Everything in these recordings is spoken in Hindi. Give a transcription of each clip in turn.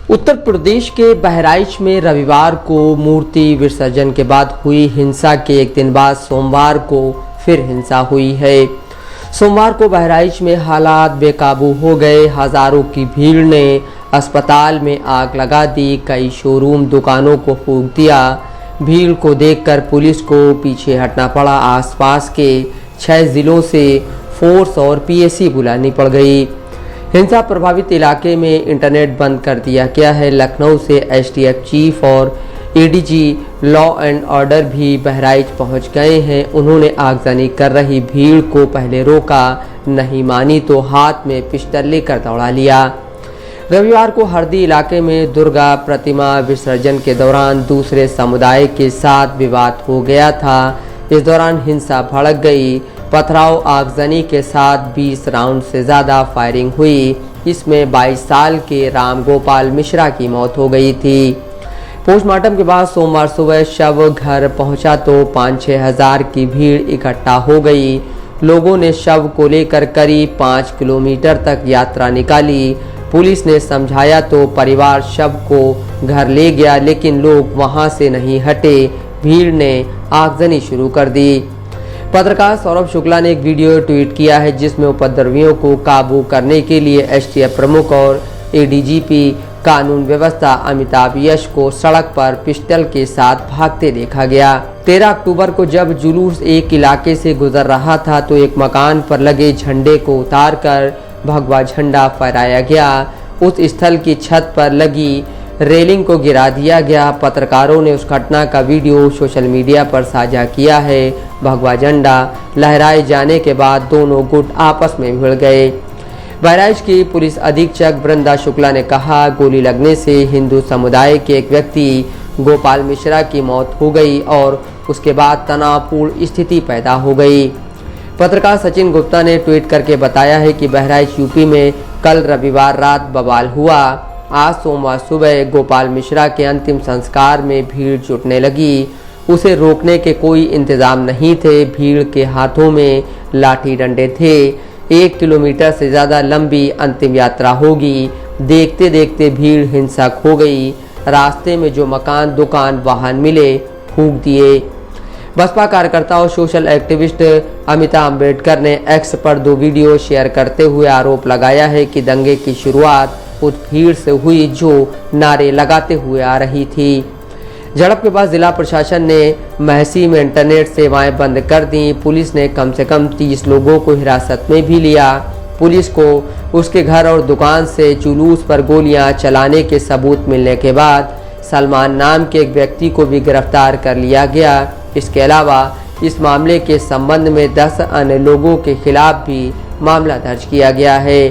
उत्तर प्रदेश के बहराइच में रविवार को मूर्ति विसर्जन के बाद हुई हिंसा के एक दिन बाद सोमवार को फिर हिंसा हुई है। सोमवार को बहराइच में हालात बेकाबू हो गए। हजारों की भीड़ ने अस्पताल में आग लगा दी, कई शोरूम दुकानों को फूंक दिया। भीड़ को देखकर पुलिस को पीछे हटना पड़ा। आसपास के 6 जिलों से फोर्स और पीएसी बुलानी पड़ गई। हिंसा प्रभावित इलाके में इंटरनेट बंद कर दिया गया है। लखनऊ से एसटीएफ चीफ और एडीजी लॉ एंड ऑर्डर भी बहराइच पहुंच गए हैं। उन्होंने आगजनी कर रही भीड़ को पहले रोका, नहीं मानी तो हाथ में पिस्टल लेकर दौड़ा लिया। रविवार को हरदी इलाके में दुर्गा प्रतिमा विसर्जन के दौरान दूसरे समुदाय के साथ विवाद हो गया था। इस दौरान हिंसा भड़क गई। पथराव आगजनी के साथ 20 राउंड से ज़्यादा फायरिंग हुई। इसमें 22 साल के राम गोपाल मिश्रा की मौत हो गई थी। पोस्टमार्टम के बाद सोमवार सुबह शव घर पहुंचा तो 5-6 हज़ार की भीड़ इकट्ठा हो गई। लोगों ने शव को लेकर करीब 5 किलोमीटर तक यात्रा निकाली। पुलिस ने समझाया तो परिवार शव को घर ले गया, लेकिन लोग वहां से नहीं हटे। भीड़ ने आगजनी शुरू कर दी। पत्रकार सौरभ शुक्ला ने एक वीडियो ट्वीट किया है जिसमें उपद्रवियों को काबू करने के लिए एसटीएफ प्रमुख और एडीजीपी कानून व्यवस्था अमिताभ यश को सड़क पर पिस्टल के साथ भागते देखा गया। 13 अक्टूबर को जब जुलूस एक इलाके से गुजर रहा था तो एक मकान पर लगे झंडे को उतारकर भगवा झंडा फहराया गया। उस स्थल की छत पर लगी रेलिंग को गिरा दिया गया। पत्रकारों ने उस घटना का वीडियो सोशल मीडिया पर साझा किया है। भगवा झंडा लहराए जाने के बाद दोनों गुट आपस में भिड़ गए। बहराइच की पुलिस अधीक्षक वृंदा शुक्ला ने कहा, गोली लगने से हिंदू समुदाय के एक व्यक्ति गोपाल मिश्रा की मौत हो गई और उसके बाद तनावपूर्ण स्थिति पैदा हो गई। पत्रकार सचिन गुप्ता ने ट्वीट करके बताया है कि बहराइच यूपी में कल रविवार रात बवाल हुआ। आज सोमवार सुबह गोपाल मिश्रा के अंतिम संस्कार में भीड़ जुटने लगी। उसे रोकने के कोई इंतजाम नहीं थे। भीड़ के हाथों में लाठी डंडे थे। 1 किलोमीटर से ज़्यादा लंबी अंतिम यात्रा होगी। देखते देखते भीड़ हिंसक हो गई। रास्ते में जो मकान, दुकान, वाहन मिले फूंक दिए। बसपा कार्यकर्ता और सोशल एक्टिविस्ट अमिता अम्बेडकर ने एक्स पर 2 वीडियो शेयर करते हुए आरोप लगाया है कि दंगे की शुरुआत उस भीड़ से हुई जो नारे लगाते हुए आ रही थी। झड़प के बाद जिला प्रशासन ने महसी में इंटरनेट सेवाएं बंद कर दी। पुलिस ने कम से कम 30 लोगों को हिरासत में भी लिया। पुलिस को उसके घर और दुकान से जुलूस पर गोलियां चलाने के सबूत मिलने के बाद सलमान नाम के एक व्यक्ति को भी गिरफ्तार कर लिया गया। इसके अलावा इस मामले के संबंध में 10 अन्य लोगों के खिलाफ भी मामला दर्ज किया गया है।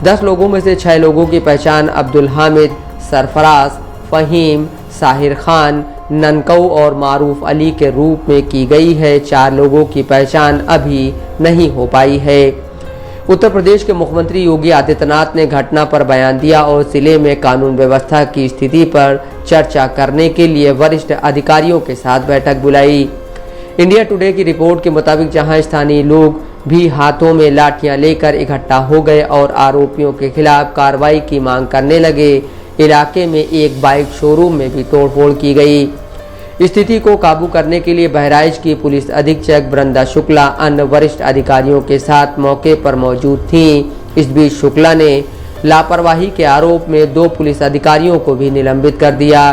10 लोगों में से 6 लोगों की पहचान अब्दुल हामिद, सरफराज, फहीम, साहिर खान, ननकऊ और मारूफ अली के रूप में की गई है। 4 लोगों की पहचान अभी नहीं हो पाई है। उत्तर प्रदेश के मुख्यमंत्री योगी आदित्यनाथ ने घटना पर बयान दिया और जिले में कानून व्यवस्था की स्थिति पर चर्चा करने के लिए वरिष्ठ अधिकारियों के साथ बैठक बुलाई। इंडिया टुडे की रिपोर्ट के मुताबिक जहां स्थानीय लोग भी हाथों में लाठियां लेकर इकट्ठा हो गए और आरोपियों के खिलाफ कार्रवाई की मांग करने लगे, इलाके में एक बाइक शोरूम में भी तोड़फोड़ की गई। स्थिति को काबू करने के लिए बहराइच की पुलिस अधीक्षक वृंदा शुक्ला अन्य वरिष्ठ अधिकारियों के साथ मौके पर मौजूद थीं। इस बीच शुक्ला ने लापरवाही के आरोप में 2 पुलिस अधिकारियों को भी निलंबित कर दिया।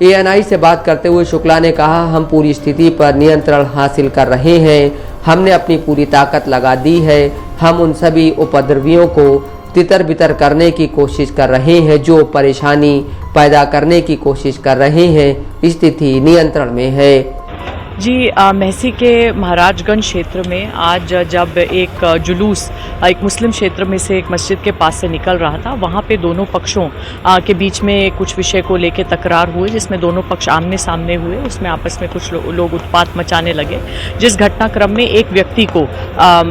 एएनआई से बात करते हुए शुक्ला ने कहा, हम पूरी स्थिति पर नियंत्रण हासिल कर रहे हैं। हमने अपनी पूरी ताकत लगा दी है। हम उन सभी उपद्रवियों को तितर बितर करने की कोशिश कर रहे हैं जो परेशानी पैदा करने की कोशिश कर रहे हैं। स्थिति नियंत्रण में है। जी, महसी के महाराजगंज क्षेत्र में आज जब एक जुलूस एक मुस्लिम क्षेत्र में से एक मस्जिद के पास से निकल रहा था, वहाँ पे दोनों पक्षों के बीच में कुछ विषय को लेकर तकरार हुए, जिसमें दोनों पक्ष आमने सामने हुए। उसमें आपस में कुछ लोग उत्पात मचाने लगे, जिस घटनाक्रम में एक व्यक्ति को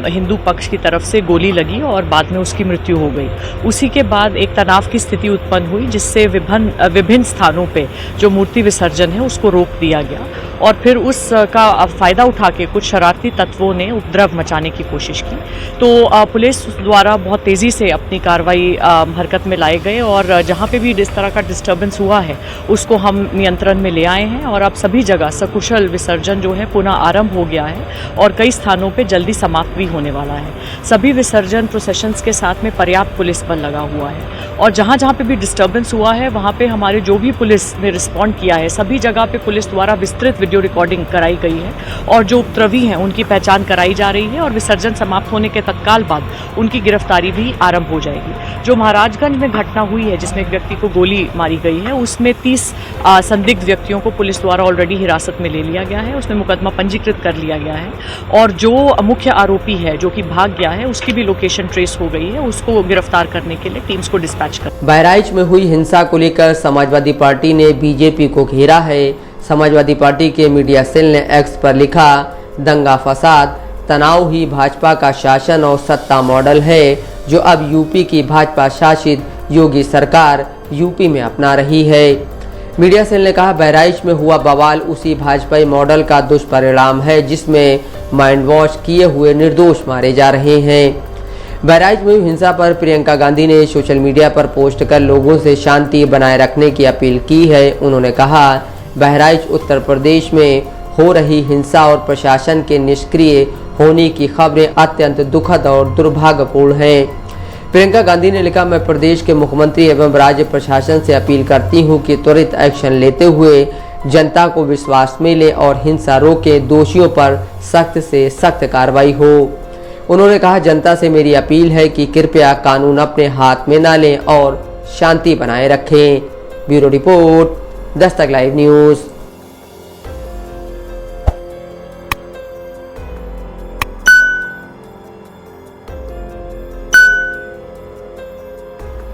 हिंदू पक्ष की तरफ से गोली लगी और बाद में उसकी मृत्यु हो गई। उसी के बाद एक तनाव की स्थिति उत्पन्न हुई, जिससे विभिन्न स्थानों पर जो मूर्ति विसर्जन है उसको रोक दिया गया और फिर उस का फ़ायदा उठा के कुछ शरारती तत्वों ने उपद्रव मचाने की कोशिश की। तो पुलिस द्वारा बहुत तेज़ी से अपनी कार्रवाई हरकत में लाए गए और जहाँ पे भी इस तरह का डिस्टर्बेंस हुआ है उसको हम नियंत्रण में ले आए हैं और अब सभी जगह सकुशल विसर्जन जो है पुनः आरंभ हो गया है और कई स्थानों पे जल्दी समाप्त भी होने वाला है। सभी विसर्जन प्रोसेशंस के साथ में पर्याप्त पुलिस बल लगा हुआ है और जहाँ जहाँ पे भी डिस्टर्बेंस हुआ है वहाँ पे हमारे जो भी पुलिस ने रिस्पॉन्ड किया है सभी जगह पे पुलिस द्वारा विस्तृत वीडियो रिकॉर्डिंग कराई गई है और जो उपद्रवी हैं उनकी पहचान कराई जा रही है और विसर्जन समाप्त होने के तत्काल बाद उनकी गिरफ्तारी भी आरंभ हो जाएगी। जो महाराजगंज में घटना हुई है जिसमें एक व्यक्ति को गोली मारी गई है उसमें 30 संदिग्ध व्यक्तियों को पुलिस द्वारा ऑलरेडी हिरासत में ले लिया गया है, उसमें मुकदमा पंजीकृत कर लिया गया है और जो मुख्य आरोपी है जो कि भाग गया है उसकी भी लोकेशन ट्रेस हो गई है, उसको गिरफ्तार करने के लिए टीम्स को डिस्पैच कर। बहराइच में हुई हिंसा को लेकर समाजवादी पार्टी ने बीजेपी को घेरा है। समाजवादी पार्टी के मीडिया सेल ने एक्स पर लिखा, दंगा फसाद तनाव ही भाजपा का शासन और सत्ता मॉडल है जो अब यूपी की भाजपा शासित योगी सरकार यूपी में अपना रही है। मीडिया सेल ने कहा, बहराइच में हुआ बवाल उसी भाजपाई मॉडल का दुष्परिणाम है जिसमें माइंड वॉश किए हुए निर्दोष मारे जा रहे हैं। बहराइच में हिंसा पर प्रियंका गांधी ने सोशल मीडिया पर पोस्ट कर लोगों से शांति बनाए रखने की अपील की है। उन्होंने कहा, बहराइच उत्तर प्रदेश में हो रही हिंसा और प्रशासन के निष्क्रिय होने की खबरें अत्यंत दुखद और दुर्भाग्यपूर्ण हैं। प्रियंका गांधी ने लिखा, मैं प्रदेश के मुख्यमंत्री एवं राज्य प्रशासन से अपील करती हूं कि त्वरित एक्शन लेते हुए जनता को विश्वास मिले और हिंसा रोके, दोषियों पर सख्त से सख्त कार्रवाई हो। उन्होंने कहा, जनता से मेरी अपील है कि कृपया कानून अपने हाथ में न लें और शांति बनाए रखें। Bureau report, Dastak live news.